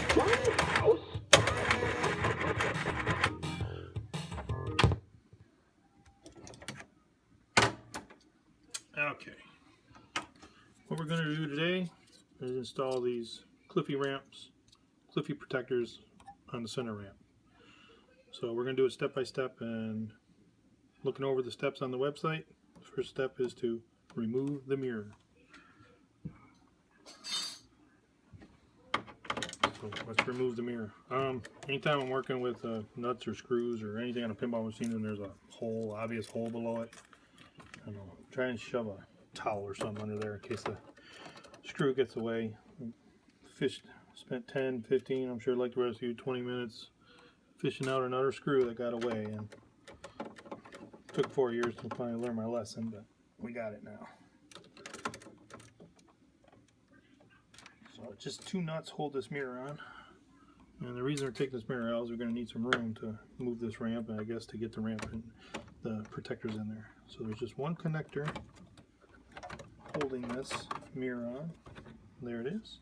Funhouse? Okay, what we're going to do today is install these Cliffy ramps, Cliffy protectors on the center ramp. So we're going to do it step by step, and looking over the steps on the website, the first step is to remove the mirror. So let's remove the mirror. Anytime I'm working with nuts or screws or anything on a pinball machine and there's a hole, obvious hole below it, I don't know, try and shove a towel or something under there in case the screw gets away. Spent 10, 15, I'm sure like the rest of you, 20 minutes fishing out another screw that got away, and took 4 years to finally learn my lesson, but we got it now. So just 2 nuts hold this mirror on, and the reason we're taking this mirror out is we're going to need some room to move this ramp, and I guess to get the ramp and the protectors in there. So there's just one connector holding this mirror on. There it is.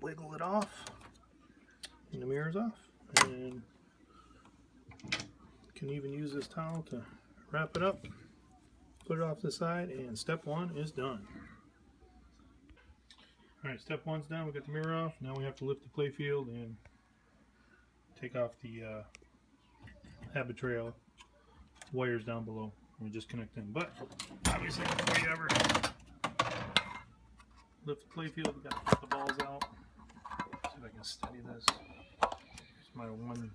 Wiggle it off, and the mirror's off. And can even use this towel to wrap it up, put it off the side, and step 1 is done. Alright, step 1's done. We got the mirror off. Now we have to lift the playfield and take off the habit trail wires down below. We just connect them. But obviously, before you ever lift the playfield, we got to put the balls out. See if I can steady this. Here's my 1,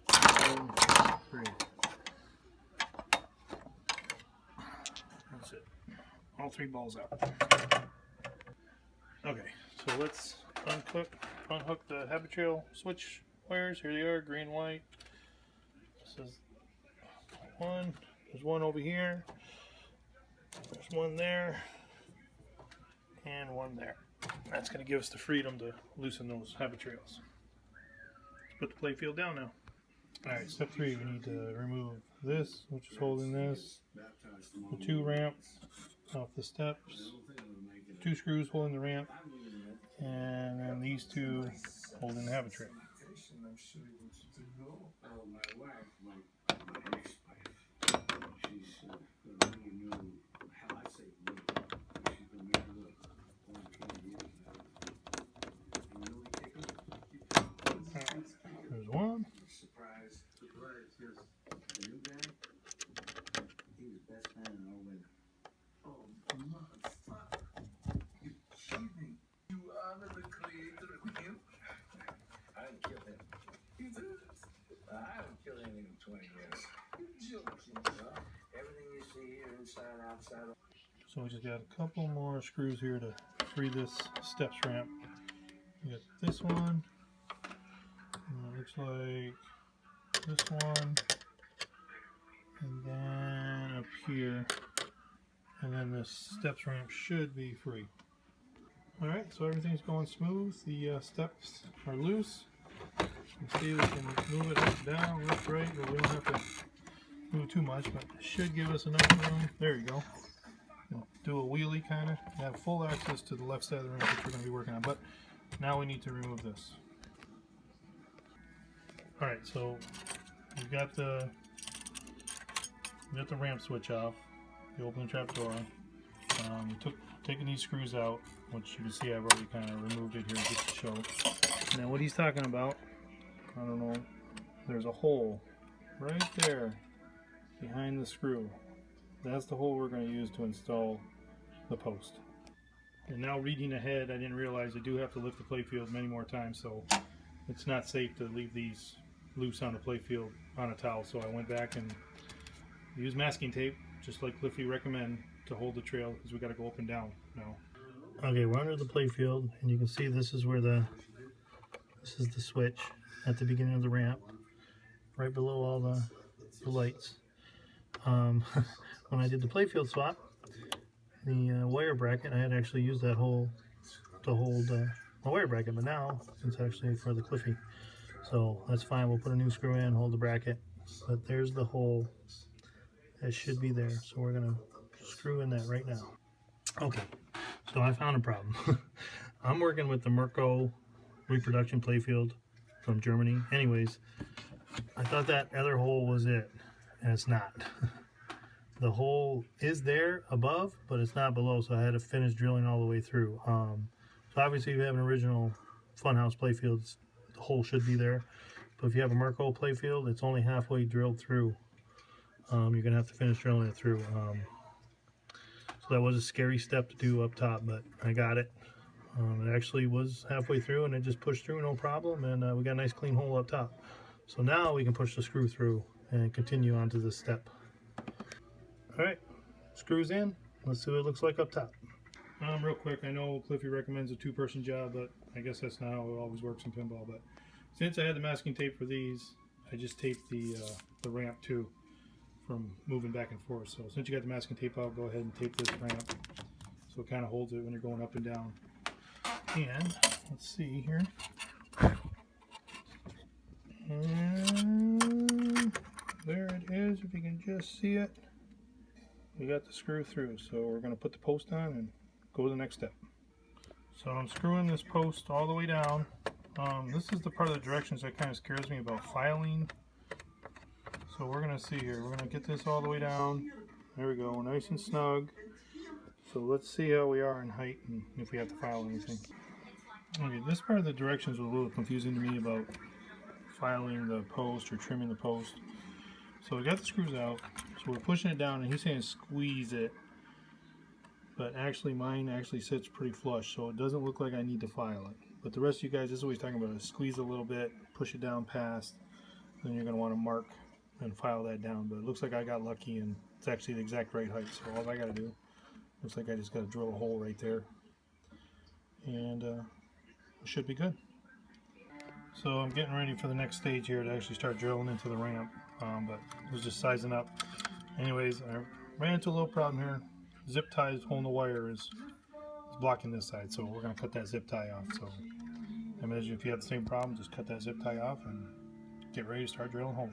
2, 3. That's it. All 3 balls out. Okay, so let's unhook the habit trail switch wires. Here they are, green, white. This is one. There's one over here. There's one there. And one there. That's going to give us the freedom to loosen those habit trails. Let's put the playfield down now. Alright, step 3, we need to remove this, which is holding this, the 2 ramps off the steps, 2 screws holding the ramp, and then these 2 holding the habit trail. There's one. So we just got a couple more screws here to free this steps ramp. We got this one, and it looks like this one, and then up here, and then this steps ramp should be free. Alright, so everything's going smooth. The steps are loose. You can see we can move it up, down, left, right, but we don't have to move too much, but it should give us enough room. There you go. Do a wheelie kind of. You have full access to the left side of the ramp, which we're going to be working on, but now we need to remove this. Alright, so we've got the ramp switch off. You open the trap door. Taking these screws out, which you can see I've already kind of removed it here just to show. Now what he's talking about, I don't know, there's a hole right there behind the screw. That's the hole we're going to use to install the post. And now reading ahead, I didn't realize I do have to lift the playfield many more times, so it's not safe to leave these loose on the playfield on a towel. So I went back and used masking tape, just like Cliffy recommend, to hold the trail, because we got to go up and down now. Okay, we're under the playfield, and you can see this is where this is the switch at the beginning of the ramp, right below all the lights. When I did the playfield swap, the wire bracket, I had actually used that hole to hold my wire bracket, but now it's actually for the Cliffy. So that's fine, we'll put a new screw in, hold the bracket, but there's the hole that should be there. So we're going to screw in that right now. Okay, So I found a problem. I'm working with the Mirko reproduction playfield from Germany. Anyways, I thought that other hole was it, and it's not. The hole is there above, but it's not below, so I had to finish drilling all the way through. So obviously if you have an original Funhouse playfield, the hole should be there. But if you have a Mirko playfield, it's only halfway drilled through. You're going to have to finish drilling it through. So that was a scary step to do up top, but I got it. It actually was halfway through, and it just pushed through no problem, and we got a nice clean hole up top. So now we can push the screw through and continue on to this step. Alright, screws in. Let's see what it looks like up top. Real quick, I know Cliffy recommends a two-person job, but I guess that's not how it always works in pinball. But since I had the masking tape for these, I just taped the ramp too from moving back and forth. So since you got the masking tape out, go ahead and tape this ramp so it kind of holds it when you're going up and down. And let's see here. And there it is, if you can just see it. We got the screw through, so we're going to put the post on and go to the next step. So I'm screwing this post all the way down. This is the part of the directions that kind of scares me about filing. So we're going to see here. We're going to get this all the way down. There we go, nice and snug. So let's see how we are in height and if we have to file anything. Okay, this part of the directions was a little confusing to me about filing the post or trimming the post. So we got the screws out, so we're pushing it down, and he's saying squeeze it, but actually mine actually sits pretty flush, so it doesn't look like I need to file it. But the rest of you guys, this is what he's talking about, is squeeze a little bit, push it down past, then you're going to want to mark and file that down. But it looks like I got lucky, and it's actually the exact right height, so all I got to do, looks like I just got to drill a hole right there, and it should be good. So I'm getting ready for the next stage here to actually start drilling into the ramp, but it was just sizing up. Anyways, I ran into a little problem here. Zip ties holding the wire is blocking this side, so we're going to cut that zip tie off. So imagine if you have the same problem, just cut that zip tie off and get ready to start drilling holes.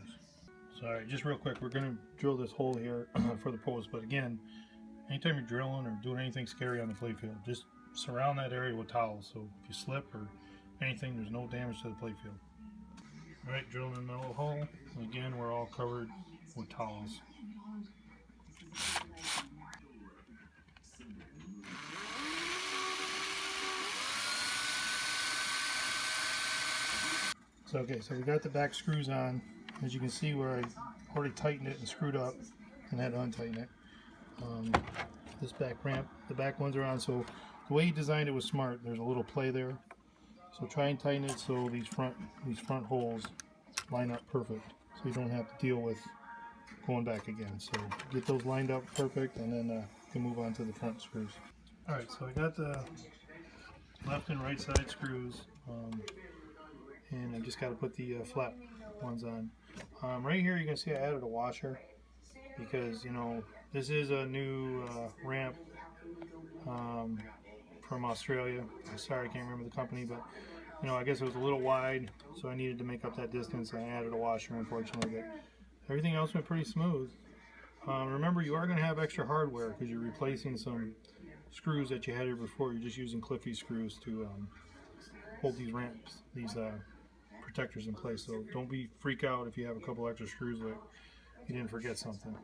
So alright, just real quick, we're going to drill this hole here for the post, but again, anytime you're drilling or doing anything scary on the playfield, just surround that area with towels, so if you slip or anything, there's no damage to the playfield. Alright, drilling in the little hole. Again, we're all covered with towels. So okay, so we got the back screws on. As you can see, where I already tightened it and screwed up and had to untighten it. This back ramp, the back ones are on, so the way he designed it was smart. There's a little play there. So try and tighten it so these front holes line up perfect, so you don't have to deal with going back again. So get those lined up perfect, and then you can move on to the front screws. Alright, so I got the left and right side screws, and I just got to put the flat ones on. Right here you can see I added a washer because, you know, this is a new ramp from Australia. Sorry, I can't remember the company, but you know, I guess it was a little wide, so I needed to make up that distance. I added a washer, unfortunately, but everything else went pretty smooth. Remember, you are going to have extra hardware because you're replacing some screws that you had here before. You're just using Cliffy screws to hold these ramps, these protectors in place. So don't freak out if you have a couple extra screws that you didn't forget something.